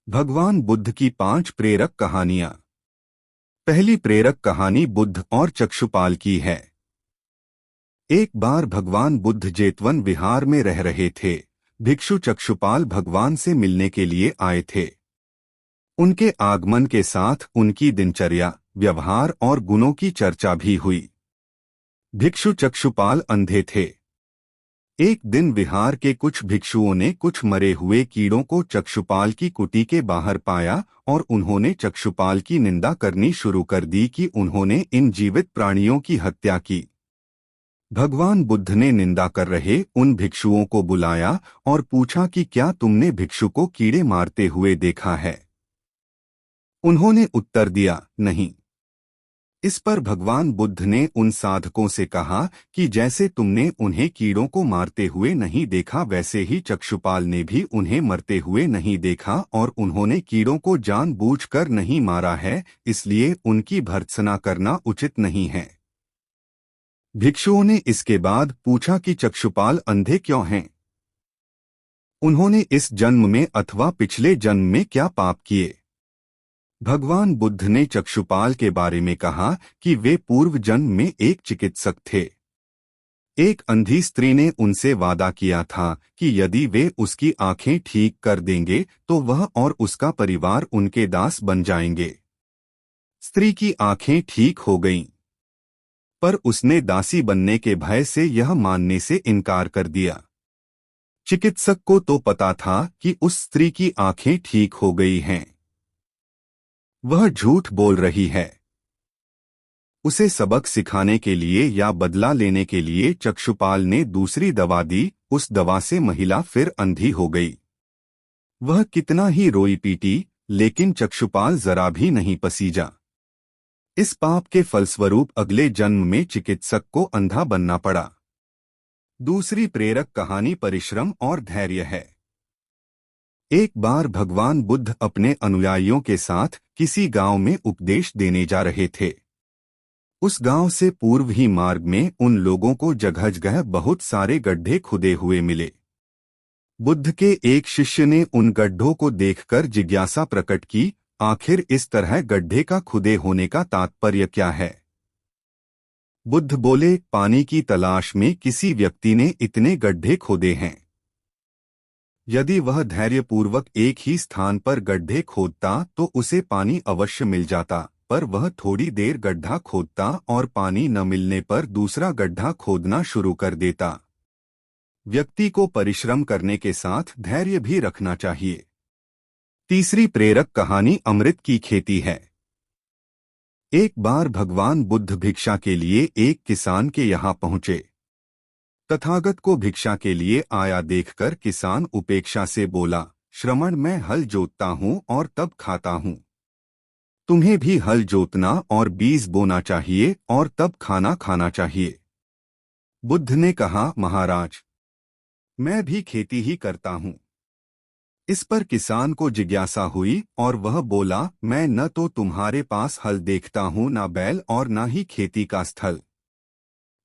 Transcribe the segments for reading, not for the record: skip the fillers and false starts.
भगवान बुद्ध की 5 प्रेरक कहानियां। पहली प्रेरक कहानी बुद्ध और चक्षुपाल की है। एक बार भगवान बुद्ध जेतवन विहार में रह रहे थे। भिक्षु चक्षुपाल भगवान से मिलने के लिए आए थे। उनके आगमन के साथ उनकी दिनचर्या, व्यवहार और गुणों की चर्चा भी हुई। भिक्षु चक्षुपाल अंधे थे। एक दिन विहार के कुछ भिक्षुओं ने कुछ मरे हुए कीड़ों को चक्षुपाल की कुटी के बाहर पाया और उन्होंने चक्षुपाल की निंदा करनी शुरू कर दी कि उन्होंने इन जीवित प्राणियों की हत्या की। भगवान बुद्ध ने निंदा कर रहे उन भिक्षुओं को बुलाया और पूछा कि क्या तुमने भिक्षु को कीड़े मारते हुए देखा है? उन्होंने उत्तर दिया, नहीं। इस पर भगवान बुद्ध ने उन साधकों से कहा कि जैसे तुमने उन्हें कीड़ों को मारते हुए नहीं देखा, वैसे ही चक्षुपाल ने भी उन्हें मरते हुए नहीं देखा और उन्होंने कीड़ों को जानबूझकर नहीं मारा है, इसलिए उनकी भर्त्सना करना उचित नहीं है। भिक्षुओं ने इसके बाद पूछा कि चक्षुपाल अंधे क्यों हैं? उन्होंने इस जन्म में अथवा पिछले जन्म में क्या पाप किए? भगवान बुद्ध ने चक्षुपाल के बारे में कहा कि वे पूर्व जन्म में एक चिकित्सक थे। एक अंधी स्त्री ने उनसे वादा किया था कि यदि वे उसकी आंखें ठीक कर देंगे तो वह और उसका परिवार उनके दास बन जाएंगे। स्त्री की आंखें ठीक हो गईं, पर उसने दासी बनने के भय से यह मानने से इनकार कर दिया। चिकित्सक को तो पता था कि उस स्त्री की आंखें ठीक हो गई हैं। वह झूठ बोल रही है। उसे सबक सिखाने के लिए या बदला लेने के लिए चक्षुपाल ने दूसरी दवा दी। उस दवा से महिला फिर अंधी हो गई। वह कितना ही रोई पीटी, लेकिन चक्षुपाल जरा भी नहीं पसीजा। इस पाप के फलस्वरूप अगले जन्म में चिकित्सक को अंधा बनना पड़ा। दूसरी प्रेरक कहानी परिश्रम और धैर्य है। एक बार भगवान बुद्ध अपने अनुयायियों के साथ किसी गांव में उपदेश देने जा रहे थे। उस गांव से पूर्व ही मार्ग में उन लोगों को जगह जगह बहुत सारे गड्ढे खुदे हुए मिले। बुद्ध के एक शिष्य ने उन गड्ढों को देखकर जिज्ञासा प्रकट की, आखिर इस तरह गड्ढे का खुदे होने का तात्पर्य क्या है? बुद्ध बोले, पानी की तलाश में किसी व्यक्ति ने इतने गड्ढे खोदे हैं। यदि वह धैर्यपूर्वक एक ही स्थान पर गड्ढे खोदता तो उसे पानी अवश्य मिल जाता, पर वह थोड़ी देर गड्ढा खोदता और पानी न मिलने पर दूसरा गड्ढा खोदना शुरू कर देता। व्यक्ति को परिश्रम करने के साथ धैर्य भी रखना चाहिए। तीसरी प्रेरक कहानी अमृत की खेती है। एक बार भगवान बुद्ध भिक्षा के लिए एक किसान के यहाँ पहुँचे। तथागत को भिक्षा के लिए आया देखकर किसान उपेक्षा से बोला, श्रमण, मैं हल जोतता हूँ और तब खाता हूँ। तुम्हें भी हल जोतना और बीज बोना चाहिए और तब खाना खाना चाहिए। बुद्ध ने कहा, महाराज, मैं भी खेती ही करता हूँ। इस पर किसान को जिज्ञासा हुई और वह बोला, मैं न तो तुम्हारे पास हल देखता हूँ, न बैल और न ही खेती का स्थल।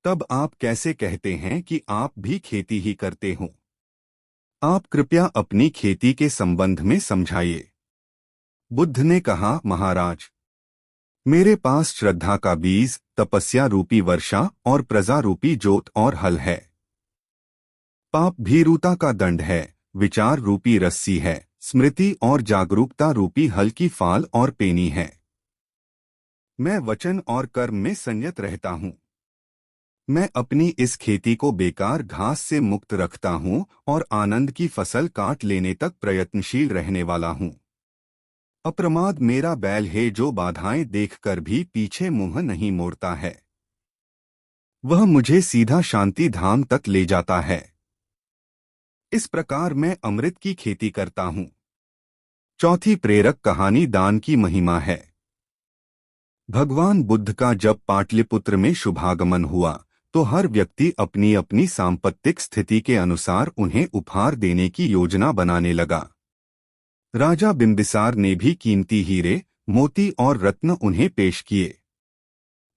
तब आप कैसे कहते हैं कि आप भी खेती ही करते हो? आप कृपया अपनी खेती के संबंध में समझाइए। बुद्ध ने कहा, महाराज, मेरे पास श्रद्धा का बीज, तपस्या रूपी वर्षा और प्रजा रूपी जोत और हल है। पाप भीरुता का दंड है, विचार रूपी रस्सी है, स्मृति और जागरूकता रूपी हल की फाल और पेनी है। मैं वचन और कर्म में संयत रहता हूँ। मैं अपनी इस खेती को बेकार घास से मुक्त रखता हूँ और आनंद की फसल काट लेने तक प्रयत्नशील रहने वाला हूँ। अप्रमाद मेरा बैल है जो बाधाएं देखकर भी पीछे मुंह नहीं मोड़ता है। वह मुझे सीधा शांति धाम तक ले जाता है। इस प्रकार मैं अमृत की खेती करता हूँ। चौथी प्रेरक कहानी दान की महिमा है। भगवान बुद्ध का जब पाटलिपुत्र में शुभागमन हुआ तो हर व्यक्ति अपनी अपनी सांपत्तिक स्थिति के अनुसार उन्हें उपहार देने की योजना बनाने लगा। राजा बिंबिसार ने भी कीमती हीरे, मोती और रत्न उन्हें पेश किए।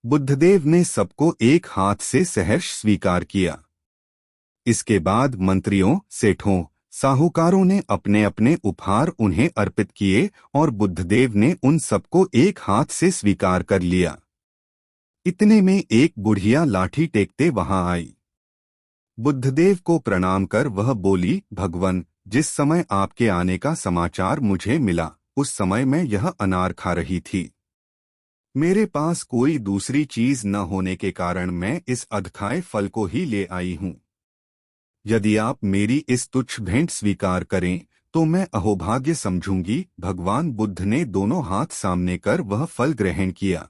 बुद्धदेव ने सबको एक हाथ से सहर्ष स्वीकार किया। इसके बाद मंत्रियों, सेठों, साहूकारों ने अपने अपने उपहार उन्हें अर्पित किए और बुद्धदेव ने उन सबको एक हाथ से स्वीकार कर लिया। इतने में एक बुढ़िया लाठी टेकते वहां आई। बुद्धदेव को प्रणाम कर वह बोली, भगवन, जिस समय आपके आने का समाचार मुझे मिला उस समय मैं यह अनार खा रही थी। मेरे पास कोई दूसरी चीज न होने के कारण मैं इस अधखाए फल को ही ले आई हूँ। यदि आप मेरी इस तुच्छ भेंट स्वीकार करें तो मैं अहोभाग्य समझूंगी। भगवान बुद्ध ने दोनों हाथ सामने कर वह फल ग्रहण किया।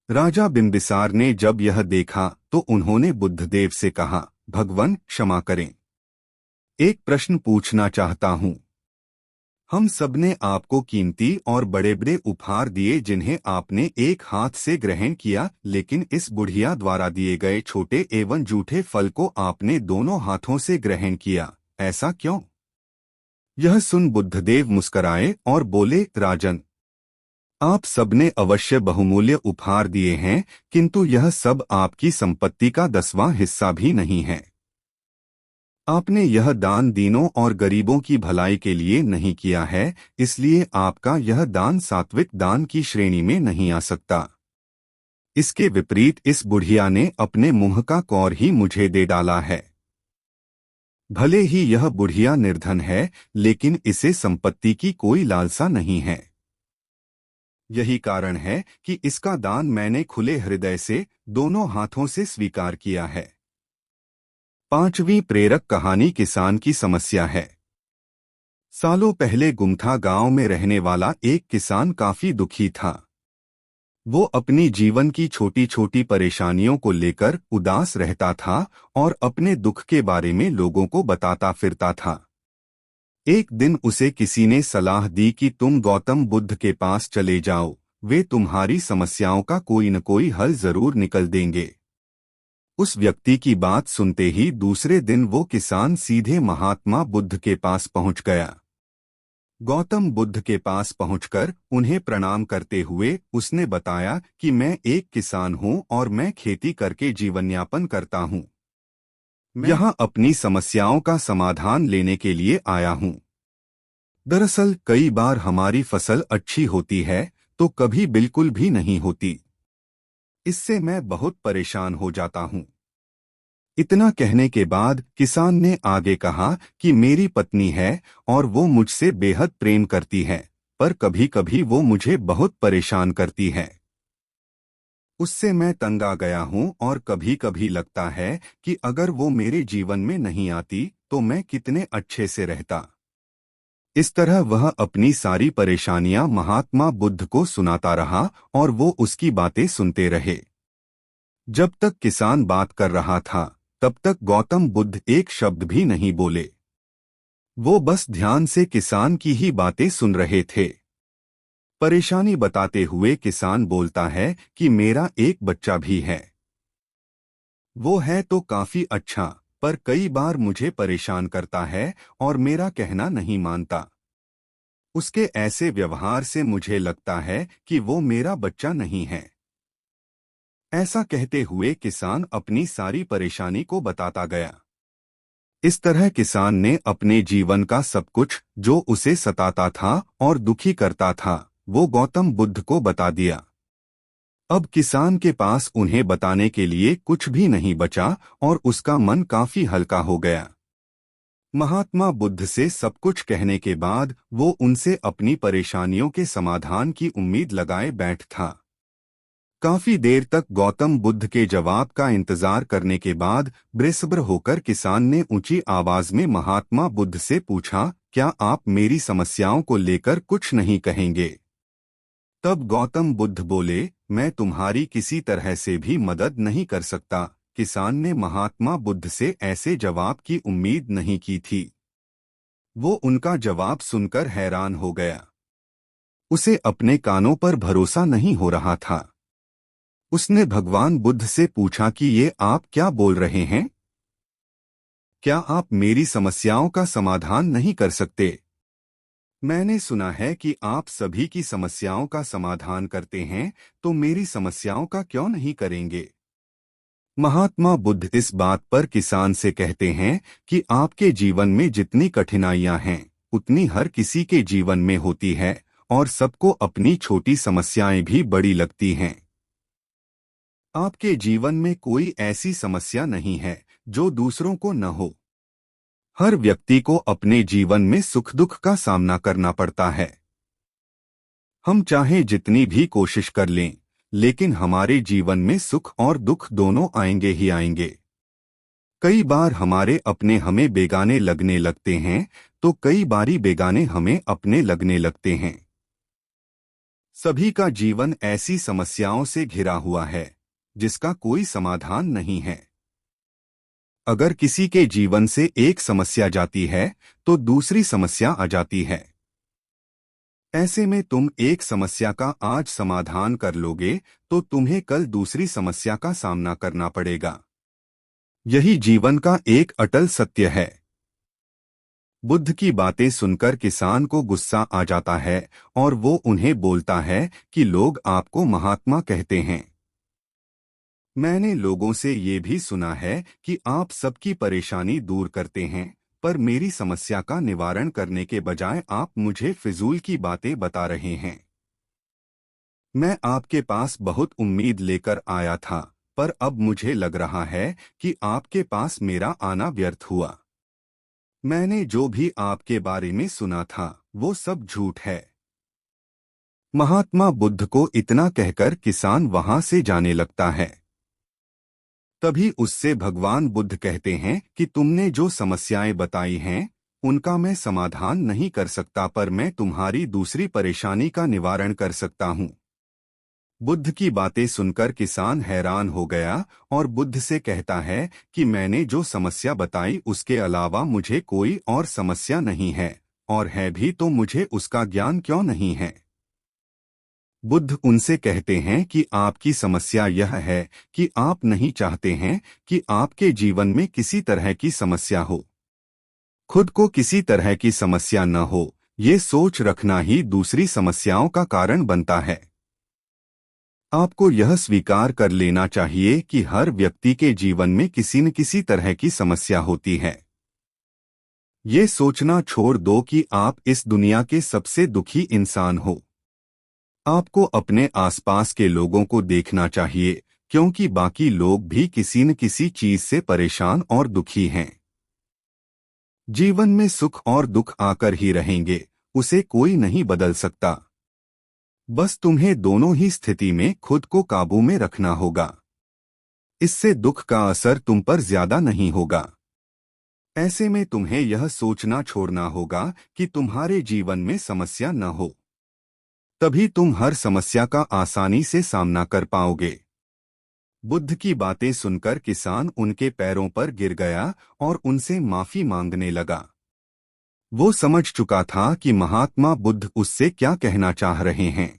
राजा बिंबिसार ने जब यह देखा तो उन्होंने बुद्धदेव से कहा, भगवन क्षमा करें, एक प्रश्न पूछना चाहता हूँ। हम सबने आपको कीमती और बड़े बड़े उपहार दिए जिन्हें आपने एक हाथ से ग्रहण किया, लेकिन इस बुढ़िया द्वारा दिए गए छोटे एवं जूठे फल को आपने दोनों हाथों से ग्रहण किया, ऐसा क्यों? यह सुन बुद्धदेव मुस्कराए और बोले, राजन, आप सबने अवश्य बहुमूल्य उपहार दिए हैं, किंतु यह सब आपकी संपत्ति का 10वां हिस्सा भी नहीं है। आपने यह दान दीनों और गरीबों की भलाई के लिए नहीं किया है, इसलिए आपका यह दान सात्विक दान की श्रेणी में नहीं आ सकता। इसके विपरीत इस बुढ़िया ने अपने मुंह का कौर ही मुझे दे डाला है। भले ही यह बुढ़िया निर्धन है, लेकिन इसे संपत्ति की कोई लालसा नहीं है। यही कारण है कि इसका दान मैंने खुले हृदय से दोनों हाथों से स्वीकार किया है। 5वीं प्रेरक कहानी किसान की समस्या है। सालों पहले गुमथा गांव में रहने वाला एक किसान काफी दुखी था। वो अपनी जीवन की छोटी छोटी परेशानियों को लेकर उदास रहता था और अपने दुख के बारे में लोगों को बताता फिरता था। एक दिन उसे किसी ने सलाह दी कि तुम गौतम बुद्ध के पास चले जाओ, वे तुम्हारी समस्याओं का कोई न कोई हल जरूर निकल देंगे। उस व्यक्ति की बात सुनते ही दूसरे दिन वो किसान सीधे महात्मा बुद्ध के पास पहुंच गया। गौतम बुद्ध के पास पहुंचकर उन्हें प्रणाम करते हुए उसने बताया कि मैं एक किसान हूं और मैं खेती करके जीवनयापन करता हूं। मैं यहाँ अपनी समस्याओं का समाधान लेने के लिए आया हूं। दरअसल कई बार हमारी फसल अच्छी होती है तो कभी बिल्कुल भी नहीं होती। इससे मैं बहुत परेशान हो जाता हूँ। इतना कहने के बाद किसान ने आगे कहा कि मेरी पत्नी है और वो मुझसे बेहद प्रेम करती है, पर कभी कभी वो मुझे बहुत परेशान करती है। उससे मैं तंग आ गया हूँ और कभी कभी लगता है कि अगर वो मेरे जीवन में नहीं आती तो मैं कितने अच्छे से रहता। इस तरह वह अपनी सारी परेशानियां महात्मा बुद्ध को सुनाता रहा और वो उसकी बातें सुनते रहे। जब तक किसान बात कर रहा था तब तक गौतम बुद्ध एक शब्द भी नहीं बोले। वो बस ध्यान से किसान की ही बातें सुन रहे थे। परेशानी बताते हुए किसान बोलता है कि मेरा एक बच्चा भी है। वो है तो काफी अच्छा, पर कई बार मुझे परेशान करता है और मेरा कहना नहीं मानता। उसके ऐसे व्यवहार से मुझे लगता है कि वो मेरा बच्चा नहीं है। ऐसा कहते हुए किसान अपनी सारी परेशानी को बताता गया। इस तरह किसान ने अपने जीवन का सब कुछ जो उसे सताता था और दुखी करता था वो गौतम बुद्ध को बता दिया। अब किसान के पास उन्हें बताने के लिए कुछ भी नहीं बचा और उसका मन काफी हल्का हो गया। महात्मा बुद्ध से सब कुछ कहने के बाद वो उनसे अपनी परेशानियों के समाधान की उम्मीद लगाए बैठ था। काफी देर तक गौतम बुद्ध के जवाब का इंतजार करने के बाद बेसब्र होकर किसान ने ऊंची आवाज में महात्मा बुद्ध से पूछा, क्या आप मेरी समस्याओं को लेकर कुछ नहीं कहेंगे? तब गौतम बुद्ध बोले, मैं तुम्हारी किसी तरह से भी मदद नहीं कर सकता। किसान ने महात्मा बुद्ध से ऐसे जवाब की उम्मीद नहीं की थी। वो उनका जवाब सुनकर हैरान हो गया। उसे अपने कानों पर भरोसा नहीं हो रहा था। उसने भगवान बुद्ध से पूछा कि ये आप क्या बोल रहे हैं? क्या आप मेरी समस्याओं का समाधान नहीं कर सकते? मैंने सुना है कि आप सभी की समस्याओं का समाधान करते हैं, तो मेरी समस्याओं का क्यों नहीं करेंगे? महात्मा बुद्ध इस बात पर किसान से कहते हैं कि आपके जीवन में जितनी कठिनाइयां हैं उतनी हर किसी के जीवन में होती है और सबको अपनी छोटी समस्याएं भी बड़ी लगती हैं। आपके जीवन में कोई ऐसी समस्या नहीं है जो दूसरों को न हो। हर व्यक्ति को अपने जीवन में सुख दुख का सामना करना पड़ता है। हम चाहे जितनी भी कोशिश कर लें, लेकिन हमारे जीवन में सुख और दुख दोनों आएंगे ही आएंगे। कई बार हमारे अपने हमें बेगाने लगने लगते हैं, तो कई बारी बेगाने हमें अपने लगने लगते हैं। सभी का जीवन ऐसी समस्याओं से घिरा हुआ है जिसका कोई समाधान नहीं है। अगर किसी के जीवन से एक समस्या जाती है तो दूसरी समस्या आ जाती है। ऐसे में तुम एक समस्या का आज समाधान कर लोगे तो तुम्हें कल दूसरी समस्या का सामना करना पड़ेगा। यही जीवन का एक अटल सत्य है। बुद्ध की बातें सुनकर किसान को गुस्सा आ जाता है और वो उन्हें बोलता है कि लोग आपको महात्मा कहते हैं। मैंने लोगों से ये भी सुना है कि आप सबकी परेशानी दूर करते हैं, पर मेरी समस्या का निवारण करने के बजाय आप मुझे फिजूल की बातें बता रहे हैं। मैं आपके पास बहुत उम्मीद लेकर आया था, पर अब मुझे लग रहा है कि आपके पास मेरा आना व्यर्थ हुआ। मैंने जो भी आपके बारे में सुना था वो सब झूठ है। महात्मा बुद्ध को इतना कहकर किसान वहां से जाने लगता है। तभी उससे भगवान बुद्ध कहते हैं कि तुमने जो समस्याएं बताई हैं उनका मैं समाधान नहीं कर सकता, पर मैं तुम्हारी दूसरी परेशानी का निवारण कर सकता हूँ। बुद्ध की बातें सुनकर किसान हैरान हो गया और बुद्ध से कहता है कि मैंने जो समस्या बताई उसके अलावा मुझे कोई और समस्या नहीं है, और है भी तो मुझे उसका ज्ञान क्यों नहीं है। बुद्ध उनसे कहते हैं कि आपकी समस्या यह है कि आप नहीं चाहते हैं कि आपके जीवन में किसी तरह की समस्या हो। खुद को किसी तरह की समस्या न हो, ये सोच रखना ही दूसरी समस्याओं का कारण बनता है। आपको यह स्वीकार कर लेना चाहिए कि हर व्यक्ति के जीवन में किसी न किसी तरह की समस्या होती है। ये सोचना छोड़ दो कि आप इस दुनिया के सबसे दुखी इंसान हो। आपको अपने आसपास के लोगों को देखना चाहिए, क्योंकि बाकी लोग भी किसी न किसी चीज से परेशान और दुखी हैं। जीवन में सुख और दुख आकर ही रहेंगे, उसे कोई नहीं बदल सकता। बस तुम्हें दोनों ही स्थिति में खुद को काबू में रखना होगा। इससे दुख का असर तुम पर ज्यादा नहीं होगा। ऐसे में तुम्हें यह सोचना छोड़ना होगा कि तुम्हारे जीवन में समस्या न हो, तभी तुम हर समस्या का आसानी से सामना कर पाओगे। बुद्ध की बातें सुनकर किसान उनके पैरों पर गिर गया और उनसे माफी मांगने लगा। वो समझ चुका था कि महात्मा बुद्ध उससे क्या कहना चाह रहे हैं।